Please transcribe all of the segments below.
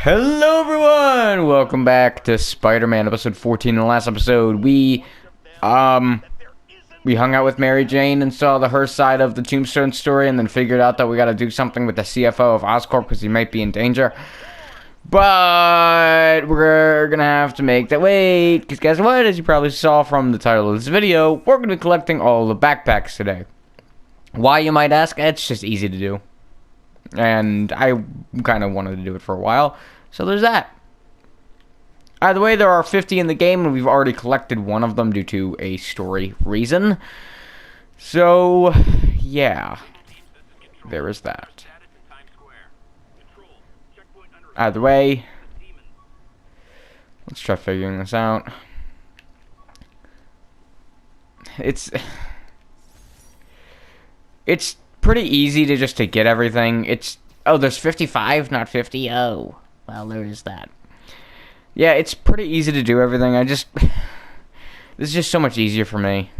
Hello everyone! Welcome back to Spider-Man episode 14. In the last episode, we hung out with Mary Jane and saw her side of the Tombstone story, and then figured out that we gotta do something with the CFO of Oscorp because he might be in danger. But we're gonna have to make that wait, because guess what? As you probably saw from the title of this video, we're gonna be collecting all the backpacks today. Why, you might ask? It's just easy to do. And I kind of wanted to do it for a while, so there's that. Either way, there are 50 in the game, and we've already collected one of them due to a story reason. So, yeah. There is that. Either way, let's try figuring this out. It's pretty easy to get everything. Oh, there's 55, not 50. Oh, well, there is that. Yeah, it's pretty easy to do everything. This is just so much easier for me.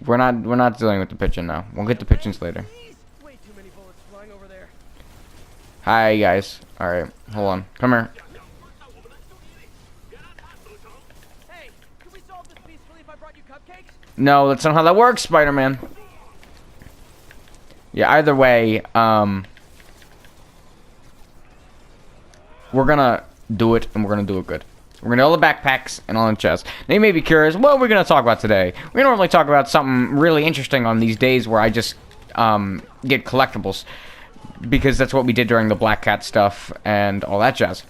We're not dealing with the pigeon now. We'll get the pigeons later. Hi guys. All right, hold on. Come here. Hey, can we solve this peacefully if I brought you cupcakes? No, that's not how that works, Spider-Man. Yeah, either way, we're gonna do it, and we're gonna do it good. We're gonna do all the backpacks and all the chests. Now you may be curious, what are we gonna talk about today? We normally talk about something really interesting on these days where I just get collectibles, because that's what we did during the Black Cat stuff and all that jazz.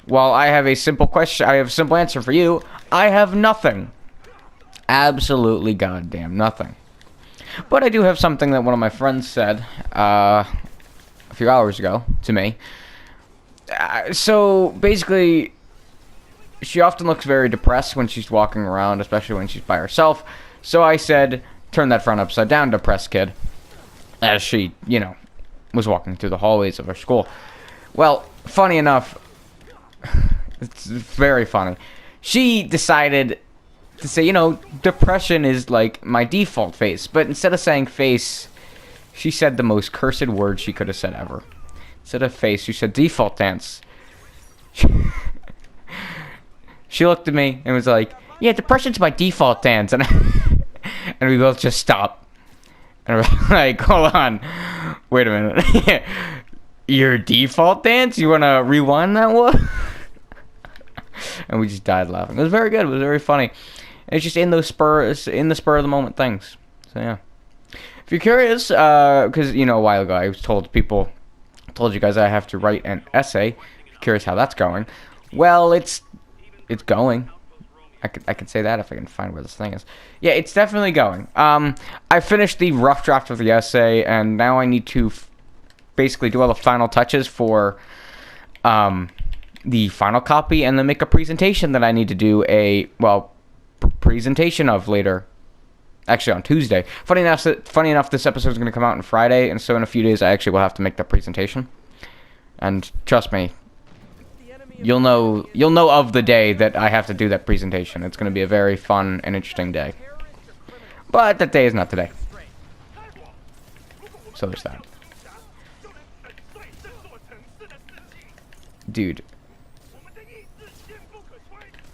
Well, I have a simple question. I have a simple answer for you. I have nothing. Absolutely goddamn nothing. But I do have something that one of my friends said a few hours ago to me. So basically, she often looks very depressed when she's walking around, especially when she's by herself. So I said, turn that front upside down, depressed kid. As she, was walking through the hallways of her school. Well, funny enough, it's very funny. She decided to say, depression is like my default face. But instead of saying face, she said the most cursed word she could have said ever. Instead of face, she said default dance. She looked at me and was like, yeah, depression's my default dance. And we both just stopped. And we're like, hold on. Wait a minute. Your default dance? You want to rewind that one? And we just died laughing. It was very good. It was very funny. It's just in the spur of the moment things. So yeah. If you're curious, because a while ago I told you guys I have to write an essay. If you're curious how that's going, well, it's going. I could say that if I can find where this thing is. Yeah, it's definitely going. I finished the rough draft of the essay, and now I need to basically do all the final touches for the final copy, and then make a presentation that I need to do presentation of later. Actually, on Tuesday. Funny enough, this episode is going to come out on Friday, and so in a few days I actually will have to make that presentation. And trust me, you'll know of the day that I have to do that presentation. It's going to be a very fun and interesting day. But that day is not today. So there's that. Dude.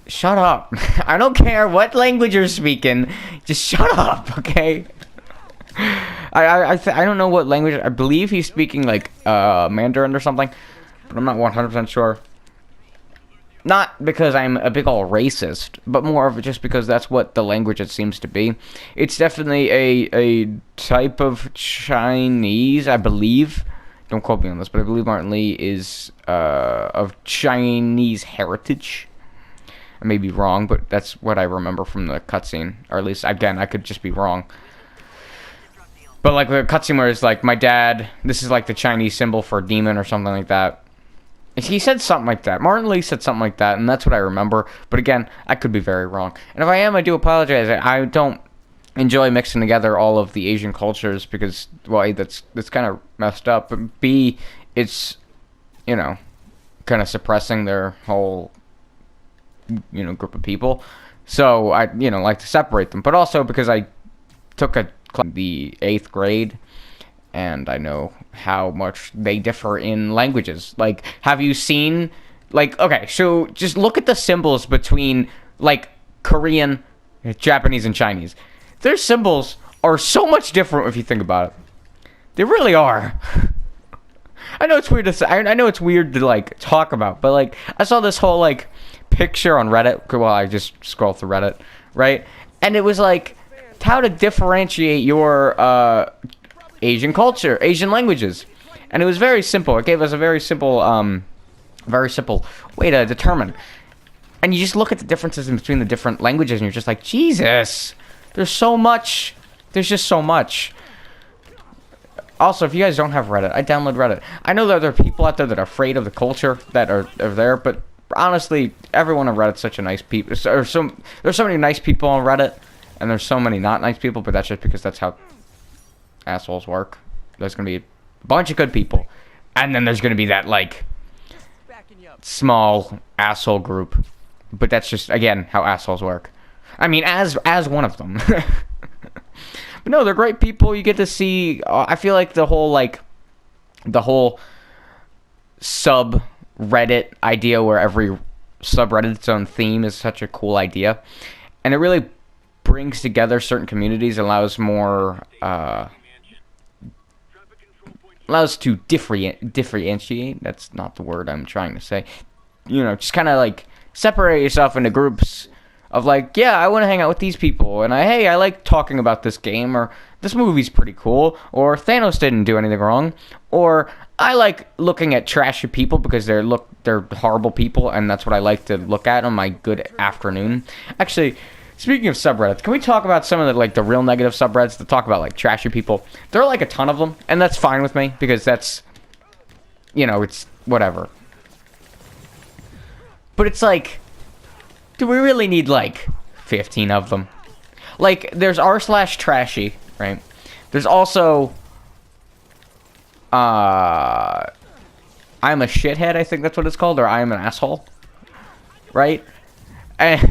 Shut up. I don't care what language you're speaking. Just shut up, okay? I don't know what language. I believe he's speaking like Mandarin or something, but I'm not 100% sure. Not because I'm a big ol' racist, but more of just because that's what the language it seems to be. It's definitely a type of Chinese, I believe. Don't quote me on this, but I believe Martin Lee is of Chinese heritage. I may be wrong, but that's what I remember from the cutscene. Or at least, again, I could just be wrong. But like the cutscene where it's like, my dad, this is like the Chinese symbol for a demon or something like that. He said something like that. Martin Lee said something like that, and that's what I remember. But again, I could be very wrong. And if I am, I do apologize. I don't enjoy mixing together all of the Asian cultures because, well, A, that's kind of messed up. But B, it's, kind of suppressing their whole, group of people. So I, like to separate them. But also because I took the 8th grade and I know how much they differ in languages. Like, have you seen, like, okay, so just look at the symbols between, like, Korean, Japanese, and Chinese. Their symbols are so much different if you think about it. They really are. I know it's weird to say, I know it's weird to, like, talk about, but, like, I saw this whole, like, picture on Reddit, well, I just scroll through Reddit, right? And it was, like, how to differentiate your, Asian culture, Asian languages. And it was very simple. It gave us a very simple way to determine. And you just look at the differences in between the different languages, and you're just like, Jesus, there's so much. There's just so much. Also, if you guys don't have Reddit, I download Reddit. I know that there are people out there that are afraid of the culture that are there, but honestly, everyone on Reddit's such a nice people. There's so many nice people on Reddit, and there's so many not nice people, but that's just because that's how assholes work. There's gonna be a bunch of good people, and then there's gonna be that, like, small asshole group. But that's just, again, how assholes work. I mean, as one of them. But no, they're great people. You get to see, I feel like the whole subreddit idea where every subreddit's own theme is such a cool idea, and it really brings together certain communities, allows to differentiate. That's not the word I'm trying to say. You know, just kind of like separate yourself into groups of, like, yeah, I want to hang out with these people, and I like talking about this game, or this movie's pretty cool, or Thanos didn't do anything wrong, or I like looking at trashy people because they're horrible people, and that's what I like to look at on my good afternoon. Actually, speaking of subreddits, can we talk about some of the, like, the real negative subreddits that talk about, like, trashy people? There are, like, a ton of them, and that's fine with me, because that's, you know, it's whatever. But it's like, do we really need, like, 15 of them? Like, there's r/trashy, right? There's also, I'm a shithead, I think that's what it's called, or I'm an asshole, right? And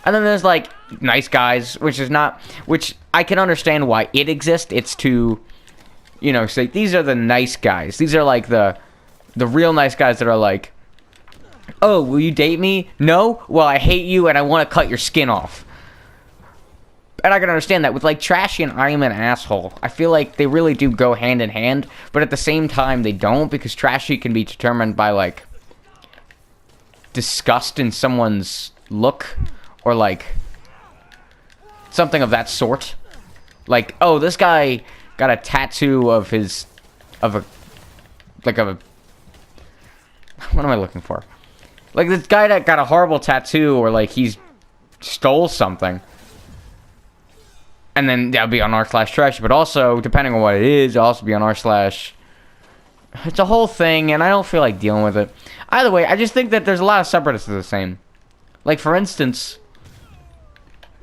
then there's, like, nice guys, which I can understand why it exists. It's to, you know, say, these are the nice guys. These are, like, the real nice guys that are like, oh, will you date me? No? Well, I hate you and I want to cut your skin off. And I can understand that. With, like, trashy and I am an asshole, I feel like they really do go hand in hand, but at the same time they don't, because trashy can be determined by, like, disgust in someone's look, or, like, something of that sort. Like, oh, this guy got a tattoo of what am I looking for? Like, this guy that got a horrible tattoo, or, like, he's stole something. And then that'll be on r/trashy. But also, depending on what it is, it'll also be on r/. It's a whole thing, and I don't feel like dealing with it. Either way, I just think that there's a lot of subreddits that are the same. Like, for instance,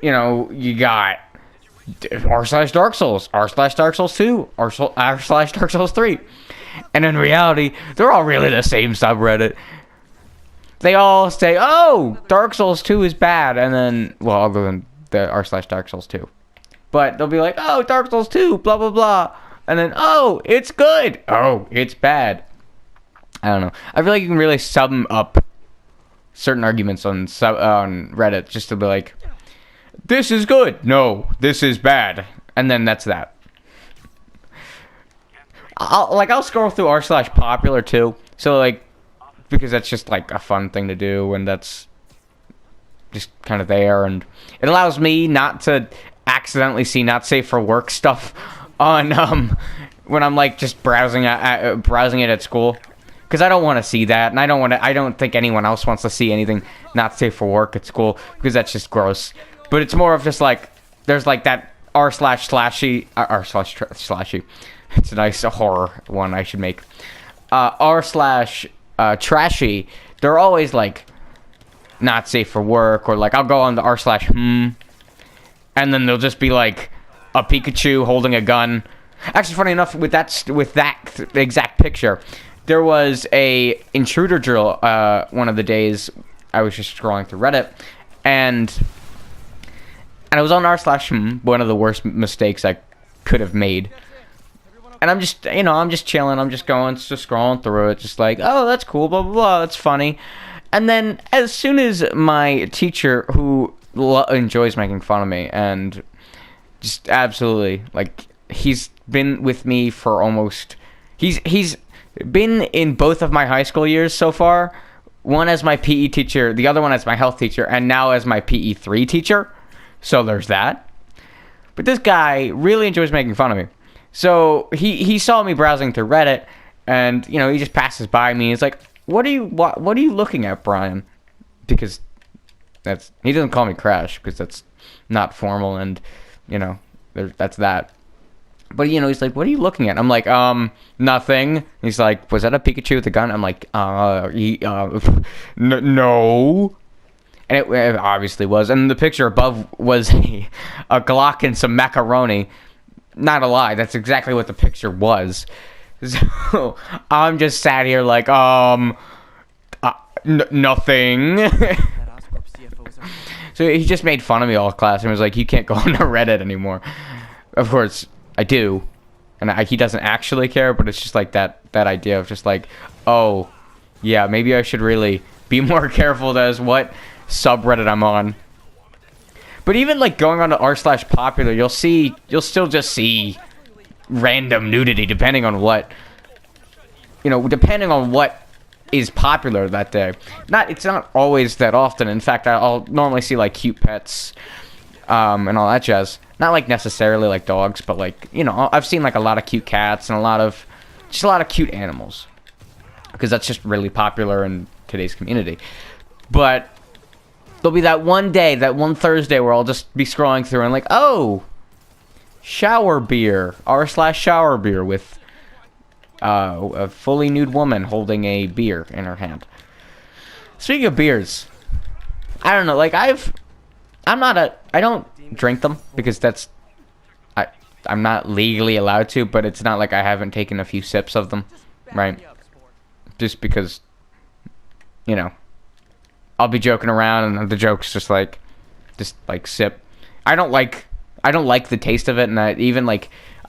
you know, you got r/Dark Souls, r/Dark Souls 2, r/Dark Souls 3. And in reality, they're all really the same subreddit. They all say, oh, Dark Souls 2 is bad, and then, well, other than the r/Dark Souls 2. But they'll be like, oh, Dark Souls 2, blah, blah, blah. And then, oh, it's good. Oh, it's bad. I don't know. I feel like you can really sum up certain arguments on Reddit just to be like, this is good. No, this is bad. And then that's that. I'll scroll through r/popular too. So, like, because that's just, like, a fun thing to do, and that's just kind of there, and it allows me not to accidentally see not safe for work stuff on when I'm, like, just browsing it at school, because I don't want to see that, and I don't think anyone else wants to see anything not safe for work at school, because that's just gross. But it's more of just, like, there's, like, that r/slashy. It's a nice horror one I should make. r/trashy. They're always, like, not safe for work, or, like, I'll go on the r/, and then they'll just be, like, a Pikachu holding a gun. Actually, funny enough, with that exact picture, there was a intruder drill one of the days I was just scrolling through Reddit, and it was on r/, one of the worst mistakes I could have made. And I'm just, I'm just chilling. I'm just scrolling through it, just like, oh, that's cool, blah, blah, blah, that's funny. And then as soon as my teacher, who enjoys making fun of me, and just absolutely, like, he's been with me for almost, he's been in both of my high school years so far. One as my PE teacher, the other one as my health teacher, and now as my PE3 teacher. So there's that. But this guy really enjoys making fun of me. So he saw me browsing through Reddit, and he just passes by me. He's like, "What are you looking at, Brian?" Because he doesn't call me Crash because that's not formal, and that's that. But he's like, "What are you looking at?" I'm like, nothing. He's like, "Was that a Pikachu with a gun?" I'm like, no. And it obviously was. And the picture above was a Glock and some macaroni. Not a lie, that's exactly what the picture was. So I'm just sat here like, nothing. So he just made fun of me all class and was like, "You can't go onto Reddit anymore." Of course, I do. And he doesn't actually care, but it's just like that idea of just like, oh, yeah, maybe I should really be more careful as what subreddit I'm on. But even like going on to r/popular, you'll still just see random nudity depending on what is popular that day. It's not always that often. In fact, I'll normally see like cute pets and all that jazz. Not like necessarily like dogs, but like, I've seen like a lot of cute cats and a lot of cute animals, because that's just really popular in today's community. But there'll be that one day, that one Thursday, where I'll just be scrolling through and like, oh, shower beer, r/shower beer with a fully nude woman holding a beer in her hand. Speaking of beers, I don't know, like I don't drink them because I'm not legally allowed to, but it's not like I haven't taken a few sips of them, right? Just because, I'll be joking around and the joke's just like sip. I don't like the taste of it, and I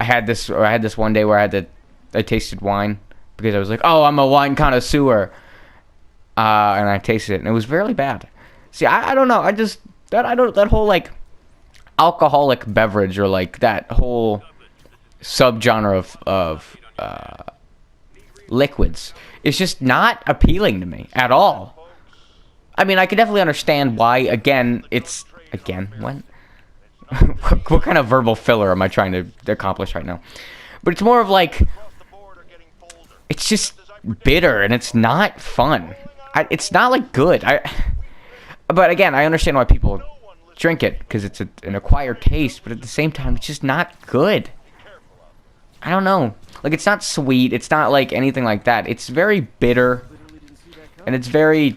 had this one day where I tasted wine because I was like, oh, I'm a wine connoisseur, and I tasted it and it was really bad. See, I don't know. That whole like alcoholic beverage, or like that whole subgenre of liquids, is just not appealing to me at all. I mean, I can definitely understand why. What kind of verbal filler am I trying to accomplish right now? But it's more of like, it's just bitter and it's not fun. It's not like good. But again, I understand why people drink it, because it's an acquired taste. But at the same time, it's just not good. I don't know. Like, it's not sweet. It's not like anything like that. It's very bitter, and it's very,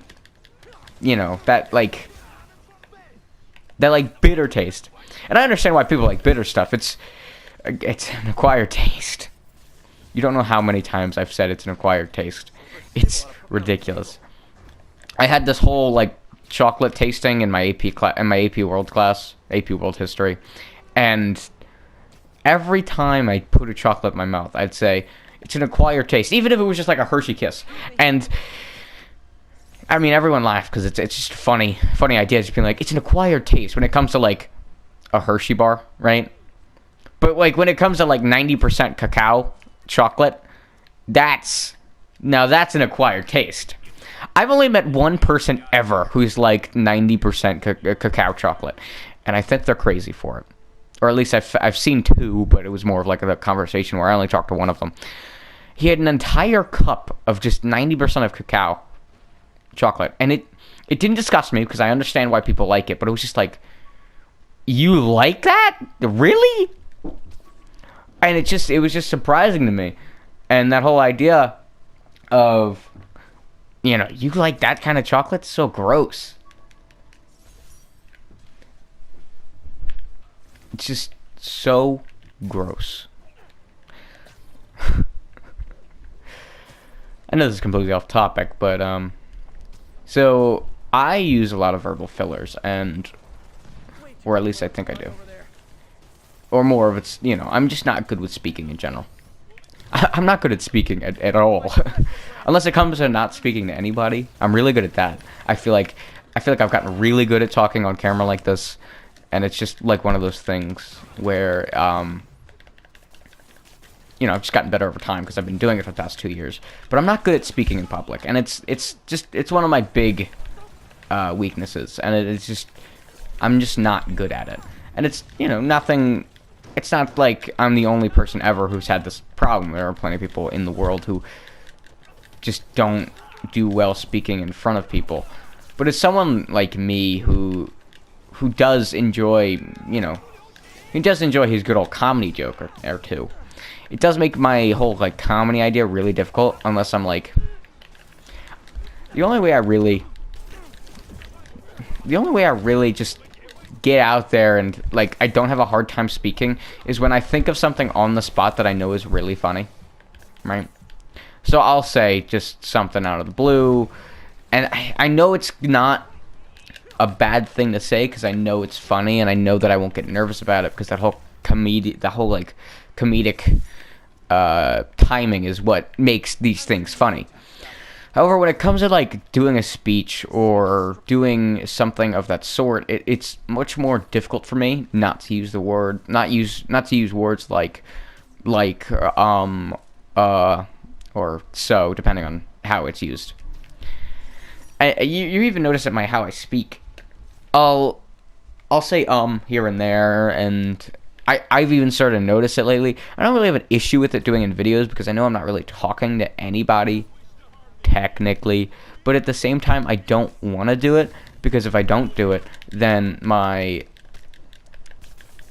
that bitter taste. And I understand why people like bitter stuff. It's an acquired taste. You don't know how many times I've said it's an acquired taste. It's ridiculous. I had this whole like chocolate tasting in my AP World class, AP World History, and every time I put a chocolate in my mouth, I'd say it's an acquired taste, even if it was just like a Hershey Kiss. And I mean, everyone laughed because it's just funny idea, just being like, it's an acquired taste when it comes to like a Hershey bar, right? But like when it comes to like 90% cacao chocolate, that's an acquired taste. I've only met one person ever who's like 90% cacao chocolate, and I think they're crazy for it. Or at least I've seen two, but it was more of like a conversation where I only talked to one of them. He had an entire cup of just 90% of cacao chocolate, and it didn't disgust me because I understand why people like it, but it was just like, you like that? Really? And it was just surprising to me. And that whole idea of, you like that kind of chocolate? So gross. It's just so gross. I know this is completely off topic, but so I use a lot of verbal fillers, or at least I think I do. Or more of it's, I'm just not good with speaking in general. I'm not good at speaking at all. Unless it comes to not speaking to anybody. I'm really good at that. I feel like I've gotten really good at talking on camera like this, and it's just like one of those things where I've just gotten better over time because I've been doing it for the past 2 years. But I'm not good at speaking in public, and it's one of my big weaknesses, and it's just I'm just not good at it. And it's nothing. It's not like I'm the only person ever who's had this problem. There are plenty of people in the world who just don't do well speaking in front of people. But it's someone like me who does enjoy, he does enjoy his good old comedy joke or two. It does make my whole comedy idea really difficult unless I'm the only way I really just get out there and I don't have a hard time speaking is when I think of something on the spot that I know is really funny, right? So I'll say just something out of the blue, and I know it's not a bad thing to say because I know it's funny and I know that I won't get nervous about it because that whole comedic timing is what makes these things funny. However, when it comes to doing a speech or doing something of that sort, it's much more difficult for me not to use words or so, depending on how it's used. You even notice how I speak. I'll say here and there, and I've even started to notice it lately. I don't really have an issue with it doing in videos because I know I'm not really talking to anybody technically, but at the same time I don't want to do it because if I don't do it, then my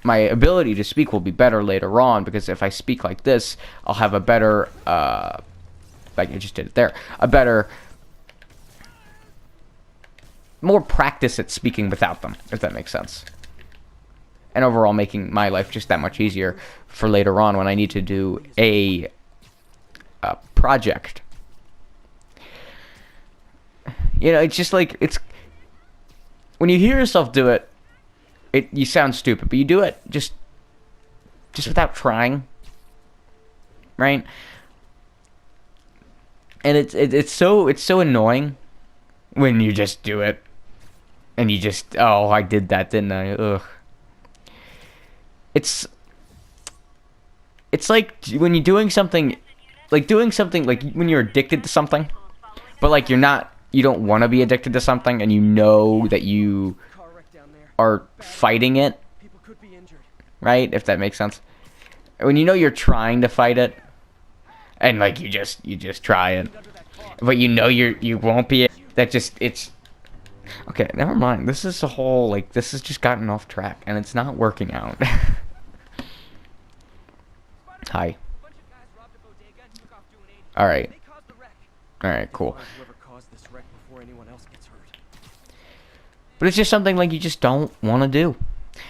ability to speak will be better later on, because if I speak like this, I'll have a better like I just did it there, a better, more practice at speaking without them, if that makes sense. And overall making my life just that much easier for later on when I need to do a project. It's just it's when you hear yourself do it, you sound stupid, but you do it just without trying, right? And it's so annoying when you just do it, and you just, oh, I did that, didn't I? Ugh. It's like when you're doing something, like when you're addicted to something, but you don't want to be addicted to something, and you know that you are fighting it, right? If that makes sense. When you know you're trying to fight it, and you just try it, but you know you won't be. It's okay. Never mind. This is a whole this has just gotten off track, and it's not working out. Hi. All right. All right. Cool. But it's just something you just don't want to do.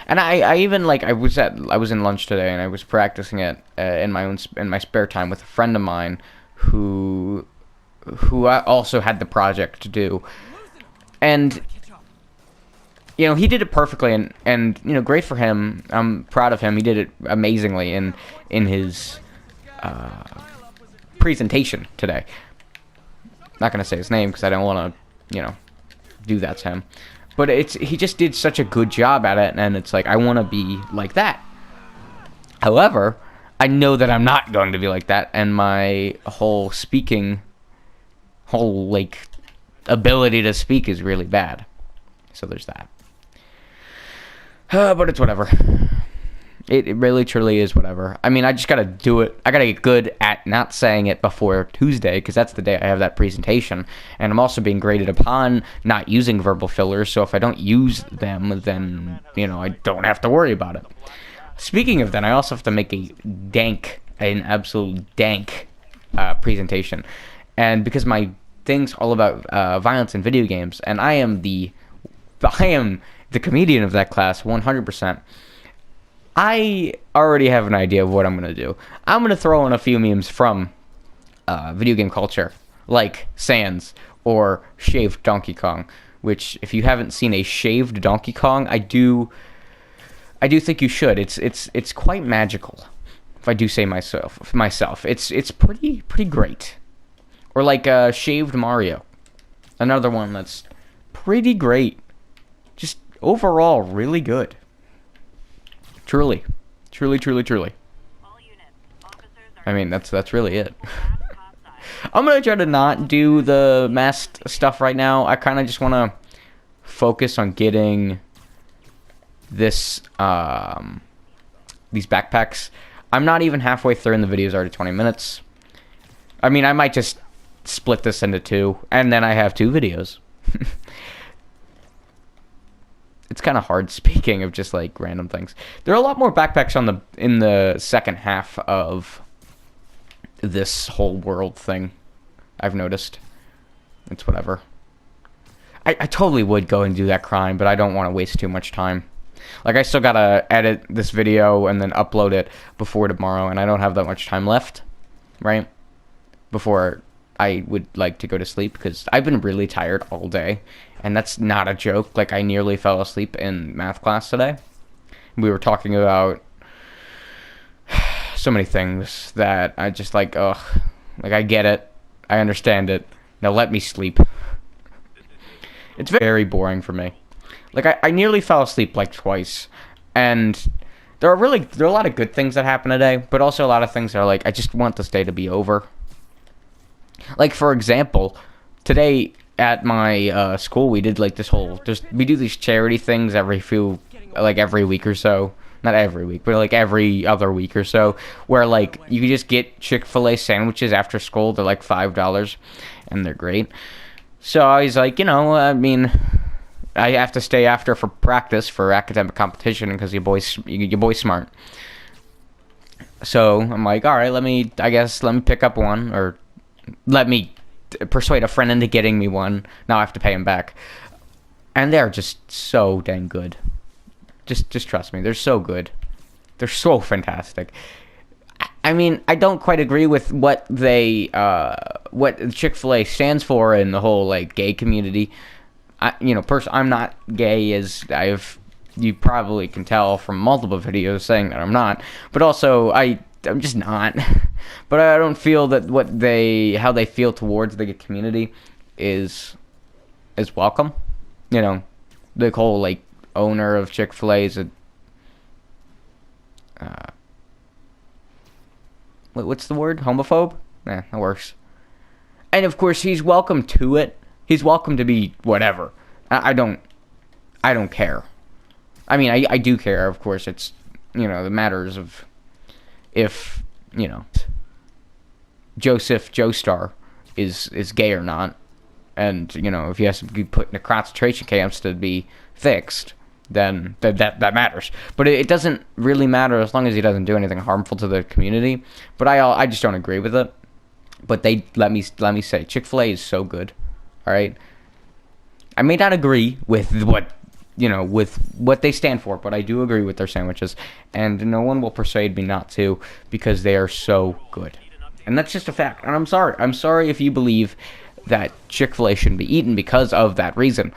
And I even I was in lunch today and I was practicing it in my spare time with a friend of mine who I also had the project to do. And he did it perfectly, and great for him. I'm proud of him. He did it amazingly in his presentation today. Not going to say his name because I don't want to, do that to him. But he just did such a good job at it, and it's I want to be like that. However, I know that I'm not going to be like that, and my whole ability to speak is really bad. So there's that. But it's whatever. It really truly is whatever. I mean, I just gotta do it. I gotta get good at not saying it before Tuesday, because that's the day I have that presentation. And I'm also being graded upon not using verbal fillers, so if I don't use them, then, I don't have to worry about it. Speaking of that, I also have to make an absolute dank presentation. And because my thing's all about violence in video games, and I am the comedian of that class 100%. I already have an idea of what I'm going to do. I'm going to throw in a few memes from video game culture, like Sans or shaved Donkey Kong, which if you haven't seen a shaved Donkey Kong, I do think you should. It's quite magical, if I do say myself, it's pretty great. Or like Shaved Mario, another one that's pretty great. Just overall, really good. Truly. I mean, that's really it. I'm gonna try to not do the masked stuff right now. I kind of just want to focus on getting this these backpacks. I'm not even halfway through, and the video's already 20 minutes. I mean, I might just split this into two, and then I have two videos. It's kind of hard speaking of just like random things. There are a lot more backpacks in the second half of this whole world thing, I've noticed. It's whatever. I totally would go and do that crime, but I don't want to waste too much time. Like, I still gotta edit this video and then upload it before tomorrow, and I don't have that much time left, right? Before I would like to go to sleep, because I've been really tired all day, and that's not a joke. Like, I nearly fell asleep in math class today. We were talking about so many things that I just like, ugh. Like, I get it. I understand it. Now let me sleep. It's very boring for me. Like, I nearly fell asleep like twice, and there are a lot of good things that happen today, but also a lot of things that are like, I just want this day to be over. Like, for example, today at my school, we did like this whole, we do these charity things every week or so. Not every week, but like every other week or so, where like you can just get Chick-fil-A sandwiches after school. They're like $5, and they're great. So I was like, I mean, I have to stay after for practice for academic competition because your boy's smart. So I'm like, all right, let me pick up one, or let me persuade a friend into getting me one. Now I have to pay him back, and they're just so dang good. Just trust me, they're so good. They're so fantastic. I mean, I don't quite agree with what Chick-fil-A stands for in the whole like gay community. I'm not gay, as you probably can tell from multiple videos saying that I'm not. But also, I'm just not. But I don't feel that how they feel towards the gay community is welcome. The whole like owner of Chick-fil-A is what's the word? Homophobe? That works. And of course, he's welcome to it. He's welcome to be whatever. I don't care. I mean, I do care, of course. It's, the matters of if, Joseph Joestar is gay or not. And, if he has to be put into concentration camps to be fixed, then that matters. But it doesn't really matter as long as he doesn't do anything harmful to the community. But I just don't agree with it. But they let me say, Chick-fil-A is so good. All right. I may not agree with what they stand for, but I do agree with their sandwiches, and no one will persuade me not to, because they are so good. And that's just a fact. And I'm sorry. I'm sorry if you believe that Chick-fil-A shouldn't be eaten because of that reason.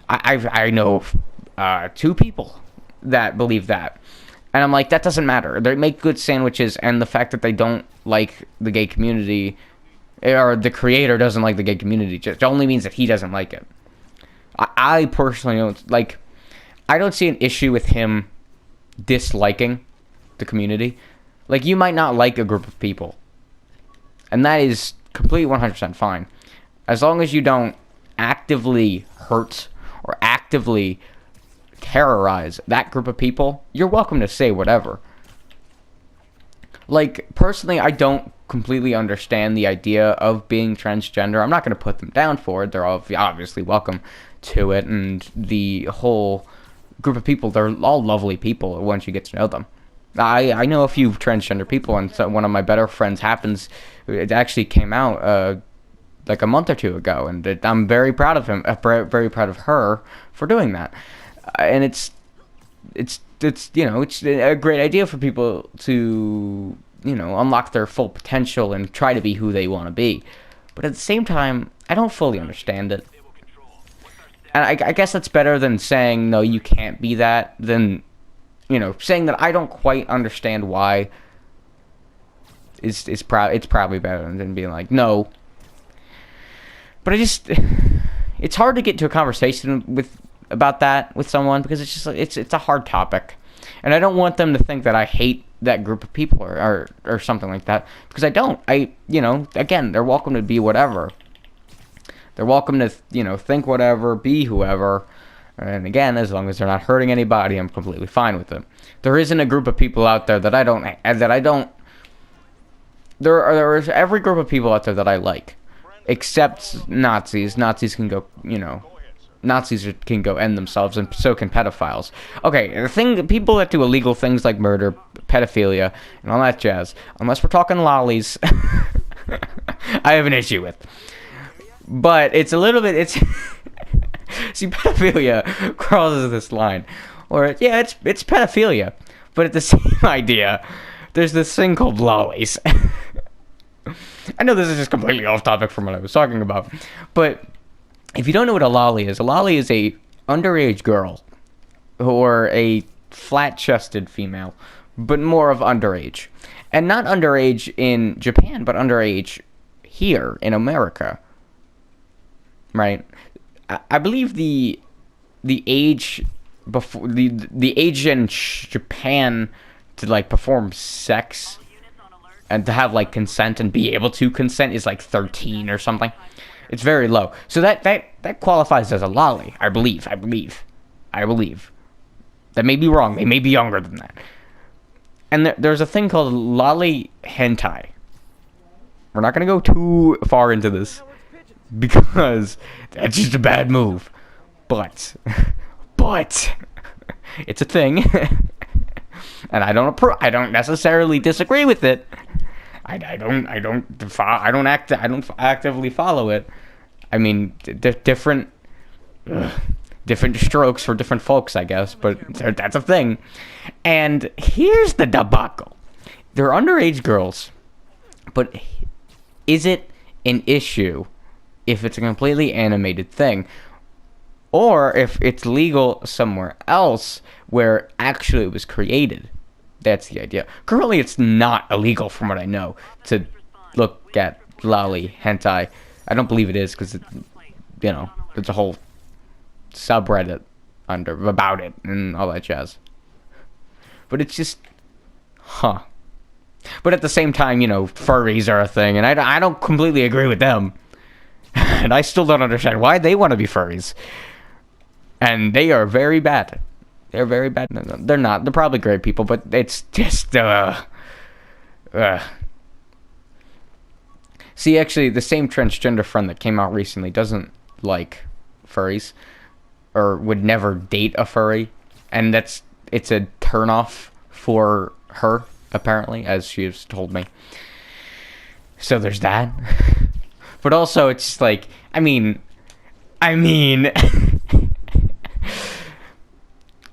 I know two people that believe that. And I'm like, that doesn't matter. They make good sandwiches, and the fact that they don't like the gay community, or the creator doesn't like the gay community, just only means that he doesn't like it. I personally don't, like, I don't see an issue with him disliking the community. Like, you might not like a group of people, and that is completely 100% fine. As long as you don't actively hurt or actively terrorize that group of people, you're welcome to say whatever. Like, personally, I don't completely understand the idea of being transgender. I'm not going to put them down for it. They're obviously welcome to it, and the whole group of people, they're all lovely people once you get to know them. I know a few transgender people, and so one of my better friends it actually came out like a month or two ago, and I'm very proud of him, very proud of her for doing that. And it's a great idea for people to, unlock their full potential and try to be who they want to be. But at the same time, I don't fully understand it. And I guess that's better than saying, no, you can't be that, than, saying that I don't quite understand why it's probably better than being like no. But it's hard to get to a conversation about that with someone because it's just it's a hard topic, and I don't want them to think that I hate that group of people or something like that, because I don't. Again, they're welcome to be whatever. They're welcome to think whatever, be whoever, and again, as long as they're not hurting anybody, I'm completely fine with it. There isn't a group of people out there that I don't. There is every group of people out there that I like, except Nazis. Nazis can go, Nazis can go end themselves, and so can pedophiles. Okay, people that do illegal things like murder, pedophilia, and all that jazz, unless we're talking lollies, I have an issue with. But it's a little bit, see, pedophilia crosses this line, or it's pedophilia, but it's the same idea. There's this thing called lollies. I know this is just completely off topic from what I was talking about, but if you don't know what a lolly is a underage girl or a flat-chested female, but more of underage. And not underage in Japan, but underage here in America. Right? I believe the age before the age in Japan to like perform sex and to have like consent and be able to consent is like 13 or something. It's very low. So that qualifies as a lolly, I believe. That may be wrong. They may be younger than that. And there's a thing called lolly hentai. We're not going to go too far into this because that's just a bad move. But it's a thing. And I don't necessarily disagree with it. I don't actively follow it. I mean, different strokes for different folks, I guess, but that's a thing. And here's the debacle. They're underage girls, but is it an issue if it's a completely animated thing? Or if it's legal somewhere else where actually it was created? That's the idea. Currently, it's not illegal, from what I know, to look at lolly hentai. I don't believe it is because, there's a whole subreddit about it and all that jazz. But it's just, But at the same time, furries are a thing, and I don't completely agree with them. And I still don't understand why they want to be furries. And they are very bad. They're very bad. No, they're not. They're probably great people, but it's just, See, actually, the same transgender friend that came out recently doesn't like furries, or would never date a furry, and it's a turnoff for her, apparently, as she has told me. So there's that. But also, it's just like, I mean, I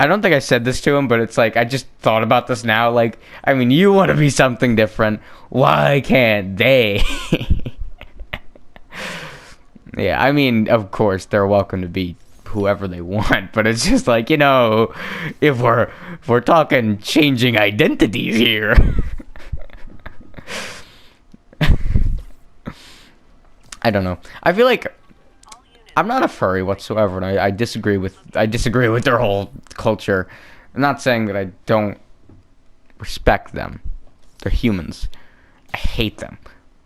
don't think I said this to him, but it's like, I just thought about this now. Like, I mean, you want to be something different. Why can't they? Yeah, I mean, of course, they're welcome to be whoever they want. But it's just like, if we're talking changing identities here. I don't know. I feel like I'm not a furry whatsoever, and I disagree with their whole culture. I'm not saying that I don't respect them. They're humans. I hate them,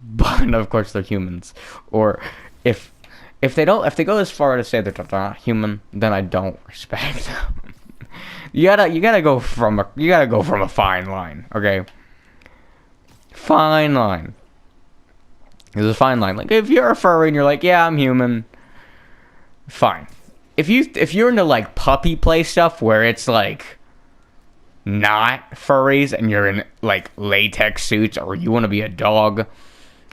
but of course they're humans. Or if they go as far as to say that they're not human, then I don't respect them. You gotta go from a fine line, okay? Fine line. There's a fine line. Like, if you're a furry and you're like, yeah, I'm human, fine. If you're into like puppy play stuff where it's like not furries and you're in like latex suits, or you want to be a dog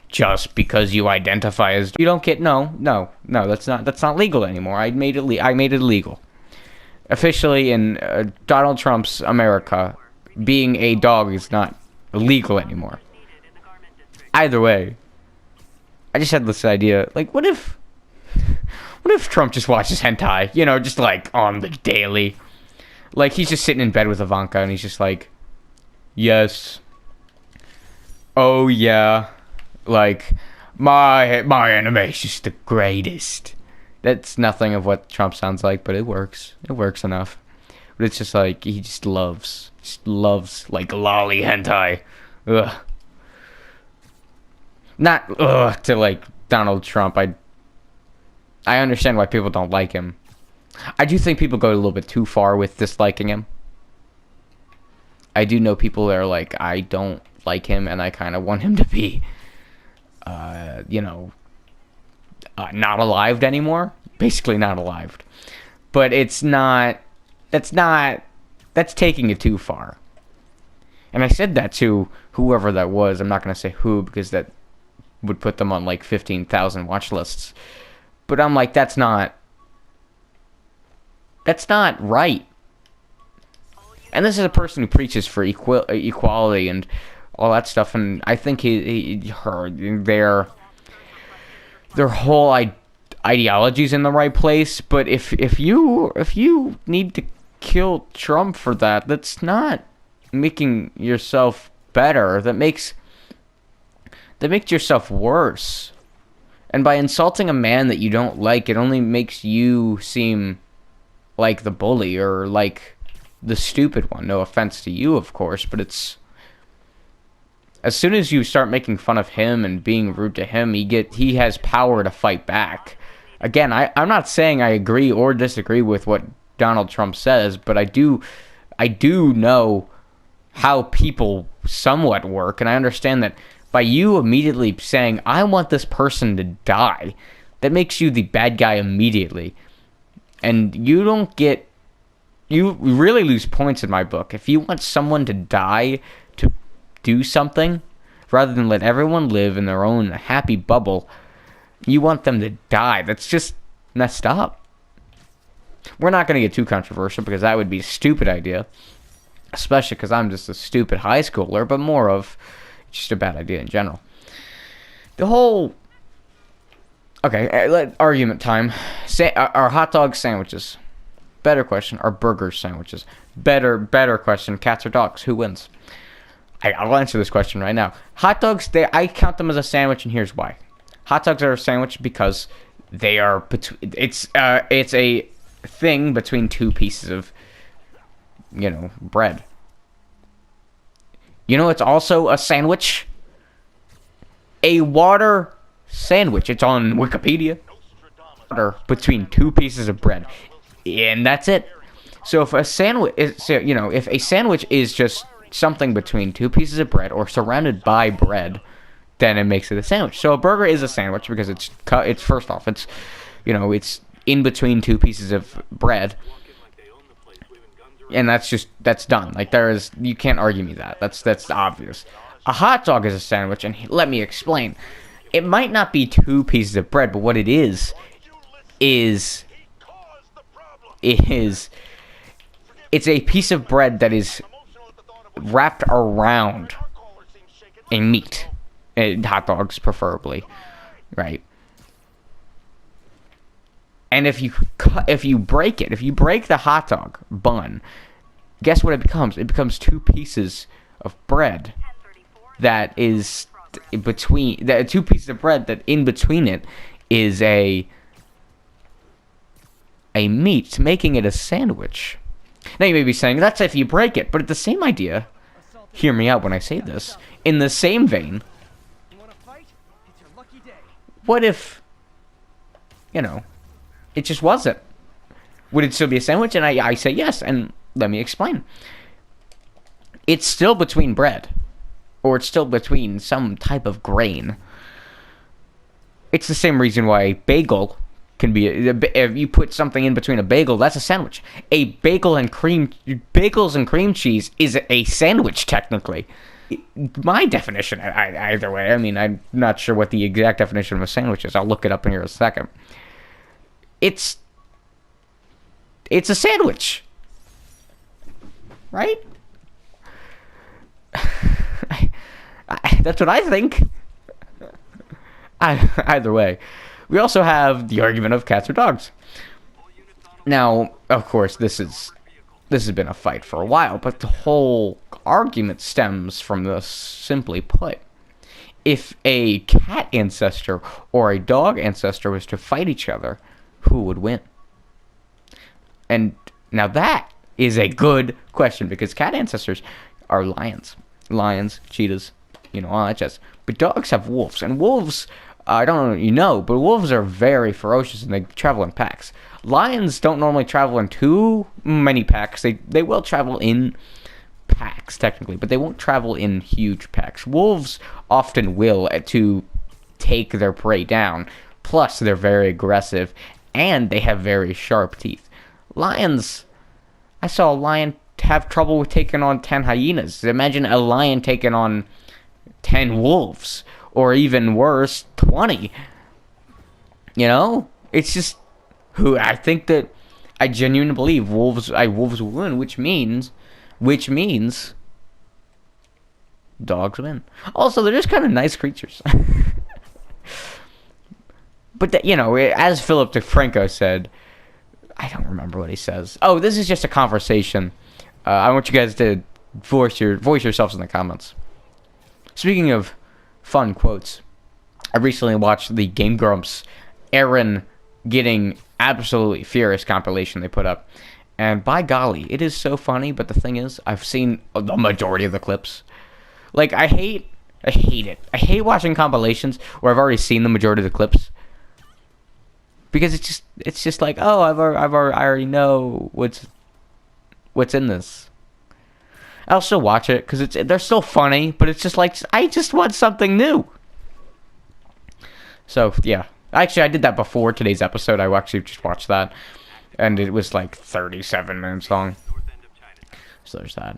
just because you identify as, you don't get, no, that's not legal anymore. I made it legal. Officially in Donald Trump's America, being a dog is not illegal anymore. Either way, I just had this idea, like, what if Trump just watches hentai, just like on the daily? Like, he's just sitting in bed with Ivanka and he's just like, yes, Oh yeah, like my animation's the greatest. That's nothing of what Trump sounds like, but it works. It works enough. But it's just like he just loves like lolly hentai. Ugh. Not ugh to like Donald Trump. I understand why people don't like him. I do think people go a little bit too far with disliking him. I do know people that are like, I don't like him, and I kind of want him to be, not alive anymore. Basically, not alive. But it's not. That's taking it too far. And I said that to whoever that was. I'm not going to say who because that would put them on like 15,000 watch lists. But I'm like, that's not right. And this is a person who preaches for equality and all that stuff. And I think their whole ideology's in the right place. But if you need to kill Trump for that, that's not making yourself better. That makes yourself worse. And by insulting a man that you don't like, it only makes you seem like the bully or like the stupid one. No offense to you, of course, but it's as soon as you start making fun of him and being rude to him, he has power to fight back. Again, I'm not saying I agree or disagree with what Donald Trump says, but I do know how people somewhat work, and I understand that by you immediately saying, I want this person to die, that makes you the bad guy immediately. And you really lose points in my book. If you want someone to die to do something, rather than let everyone live in their own happy bubble, you want them to die. That's just messed up. We're not going to get too controversial because that would be a stupid idea. Especially because I'm just a stupid high schooler, but more of just a bad idea in general. The whole... Okay, argument time. Are hot dog sandwiches? Better question. Are burgers sandwiches? Better question. Cats or dogs? Who wins? I'll answer this question right now. Hot dogs, I count them as a sandwich, and here's why. Hot dogs are a sandwich because they are... It's a thing between two pieces of, bread. You know it's also a sandwich? A water sandwich. It's on Wikipedia. Water between two pieces of bread. And that's it. So if a sandwich is just something between two pieces of bread or surrounded by bread, then it makes it a sandwich. So a burger is a sandwich because it's first off, it's in between two pieces of bread. And that's done. Like you can't argue me that. That's obvious. A hot dog is a sandwich, and let me explain. It might not be two pieces of bread, but what it is it's a piece of bread that is wrapped around a meat. Hot dogs, preferably, right? And if you break the hot dog bun, guess what it becomes? It becomes two pieces of bread that is between two pieces of bread that in between it is a meat, making it a sandwich. Now you may be saying that's if you break it, but it's the same idea. Hear me out when I say this. In the same vein, what if it just wasn't? Would it still be a sandwich? And I say yes, and let me explain. It's still between bread, or it's still between some type of grain. It's the same reason why bagel can be... If you put something in between a bagel, that's a sandwich. Bagels and cream cheese is a sandwich, technically. My definition, either way. I mean, I'm not sure what the exact definition of a sandwich is. I'll look it up in here in a second. It's a sandwich, right? That's what I think. Either way, we also have the argument of cats or dogs. Now, of course, this has been a fight for a while, but the whole argument stems from this. Simply put, if a cat ancestor or a dog ancestor was to fight each other, who would win? And now that is a good question, because cat ancestors are lions, cheetahs, all that jazz. But dogs have wolves, and wolves, I don't know, but wolves are very ferocious and they travel in packs. Lions don't normally travel in too many packs. They will travel in packs technically, but they won't travel in huge packs. Wolves often will to take their prey down. Plus, they're very aggressive and they have very sharp teeth. Lions, I saw a lion have trouble with taking on 10 hyenas. Imagine a lion taking on 10 wolves, or even worse, 20. It's just I think that I genuinely believe wolves will win, which means dogs win. Also, they're just kind of nice creatures. But as Philip DeFranco said, I don't remember what he says. Oh, this is just a conversation. I want you guys to voice yourselves in the comments. Speaking of fun quotes, I recently watched the Game Grumps Aaron getting absolutely furious compilation they put up. And by golly, it is so funny, but the thing is, I've seen the majority of the clips. Like, I hate it. I hate watching compilations where I've already seen the majority of the clips. Because it's just like, oh, I already know what's in this. I'll still watch it because they're still funny, but it's just like, I just want something new. So yeah, actually I did that before today's episode. I actually just watched that, and it was like 37 minutes long. So there's that.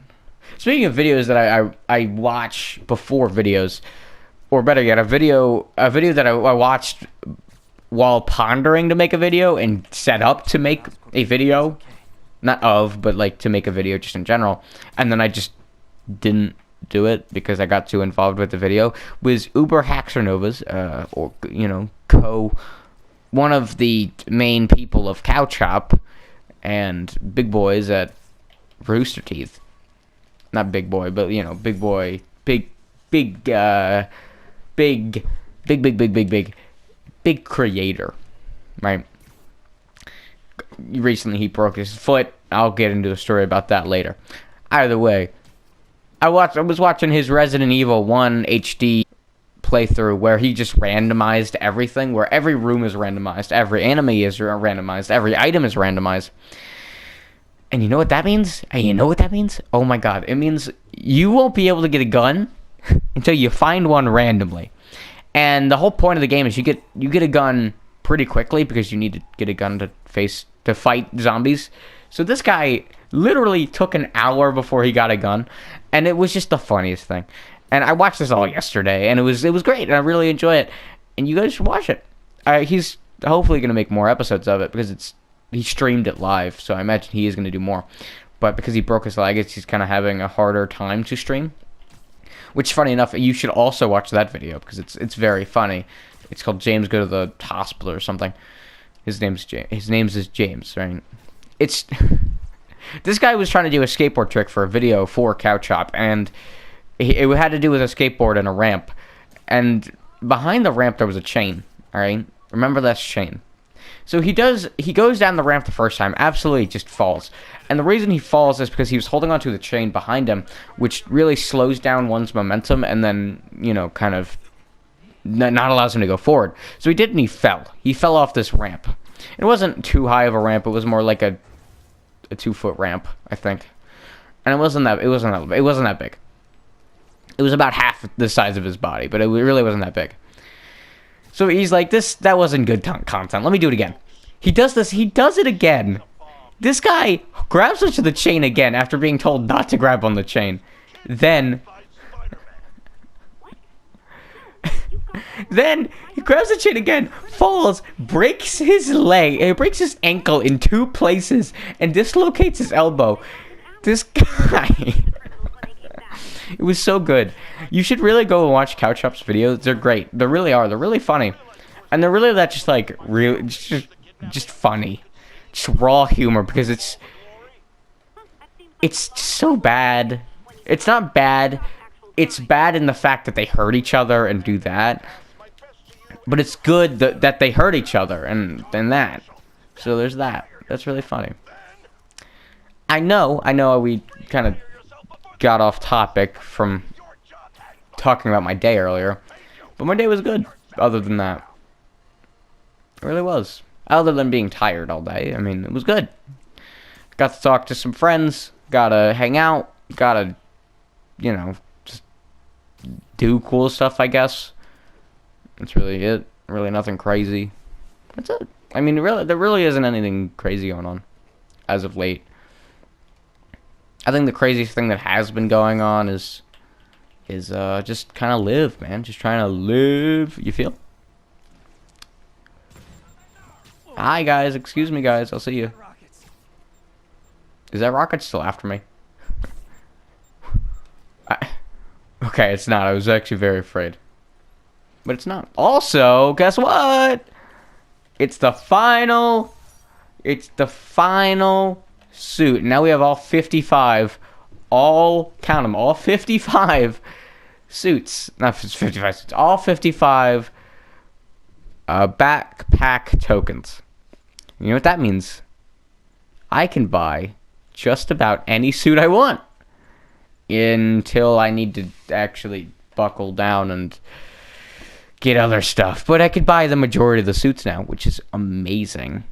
Speaking of videos that I watch before videos, or better yet, a video that I watched while pondering to make a video and set up to make a video, but like to make a video just in general, and then I just didn't do it because I got too involved with the video, was Uber Hacks or Novas, one of the main people of Cow Chop and Big Boys at Rooster Teeth. Not Big Boy, but Big Boy, big creator, right? Recently he broke his foot. I'll get into a story about that later. Either way, I was watching his Resident Evil 1 HD playthrough where he just randomized everything, where every room is randomized, every enemy is randomized, every item is randomized. And you know what that means? Oh my god, it means you won't be able to get a gun until you find one randomly. And the whole point of the game is you get a gun pretty quickly because you need to get a gun to fight zombies. So this guy literally took an hour before he got a gun, and it was just the funniest thing. And I watched this all yesterday, and it was great, and I really enjoy it. And you guys should watch it. He's hopefully going to make more episodes of it because he streamed it live, so I imagine he is going to do more. But because he broke his leg, he's kind of having a harder time to stream. Which, funny enough, you should also watch that video because it's very funny. It's called James Go to the Hospital or something. His name's James, right? This guy was trying to do a skateboard trick for a video for Cow Chop, and it had to do with a skateboard and a ramp. And behind the ramp there was a chain. All right, remember that chain. So he goes down the ramp the first time, absolutely just falls. And the reason he falls is because he was holding onto the chain behind him, which really slows down one's momentum and then, kind of not allows him to go forward. So he did, and he fell. He fell off this ramp. It wasn't too high of a ramp. It was more like a 2-foot ramp, I think. And it wasn't that big. It was about half the size of his body, but it really wasn't that big. So he's like, that wasn't good content. Let me do it again. He does this. He does it again. This guy grabs onto the chain again after being told not to grab on the chain. Then he grabs the chain again, falls, breaks his ankle in 2 places, and dislocates his elbow. This guy... It was so good. You should really go and watch Cow Chop's videos. They're great. They really are. They're really funny. And they're really that just like real, just funny. Just raw humor, because it's so bad. It's not bad. it's bad in the fact that they hurt each other and do that. But it's good that they hurt each other and that. So there's that. That's really funny. I know we kind of got off topic from talking about my day earlier. But my day was good, other than that. It really was. Other than being tired all day. I mean, it was good. Got to talk to some friends. Got to hang out. Got to, you know, just do cool stuff, I guess. That's really it. Really nothing crazy. That's it. I mean, really, there really isn't anything crazy going on as of late. I think the craziest thing that has been going on is just kind of live, man. Just trying to live. You feel? Hi, guys. Excuse me, guys. I'll see you. Is that rocket still after me? Okay, it's not. I was actually very afraid. But it's not. Also, guess what? It's the final suit. Now we have all 55. Count them. All 55 suits. Not 55 suits. All 55 backpack tokens. You know what that means? I can buy just about any suit I want. Until I need to actually buckle down and get other stuff. But I could buy the majority of the suits now, which is amazing.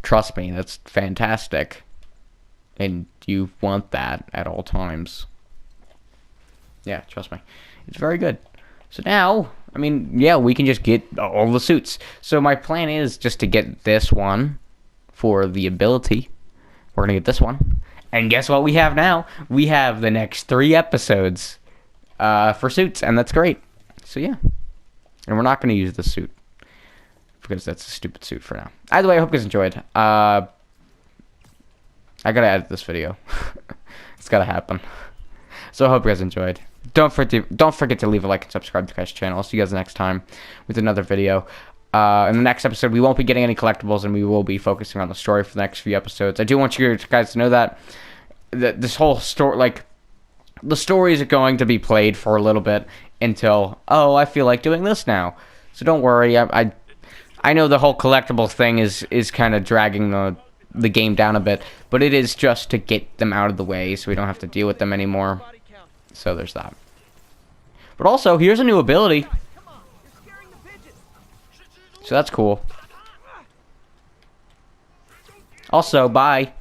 Trust me, that's fantastic. And you want that at all times. Yeah, trust me. It's very good. So now, I mean, yeah, we can just get all the suits. So my plan is just to get this one for the ability. We're going to get this one. And guess what we have now? We have the next 3 episodes for suits, and that's great. So yeah. And we're not going to use the suit. Because that's a stupid suit for now. Either way, I hope you guys enjoyed. I gotta edit this video. It's gotta happen. So I hope you guys enjoyed. Don't forget to leave a like and subscribe to the guys' channel. I'll see you guys next time with another video. In the next episode, we won't be getting any collectibles, and we will be focusing on the story for the next few episodes. I do want you guys to know that this whole story, like, the stories are going to be played for a little bit until, oh, I feel like doing this now. So don't worry. I know the whole collectible thing is kind of dragging the game down a bit, but it is just to get them out of the way so we don't have to deal with them anymore. So there's that. But also, here's a new ability. So that's cool. Also, bye.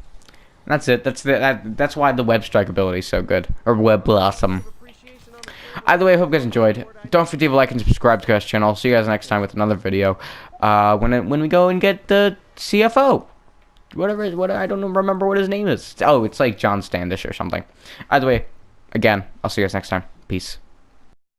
That's it. That's why the web strike ability is so good. Or web blossom. Either way, I hope you guys enjoyed. Don't forget to like and subscribe to the channel. I'll see you guys next time with another video. When we go and get the CFO. I don't remember what his name is. Oh, it's like John Standish or something. Either way, again, I'll see you guys next time. Peace.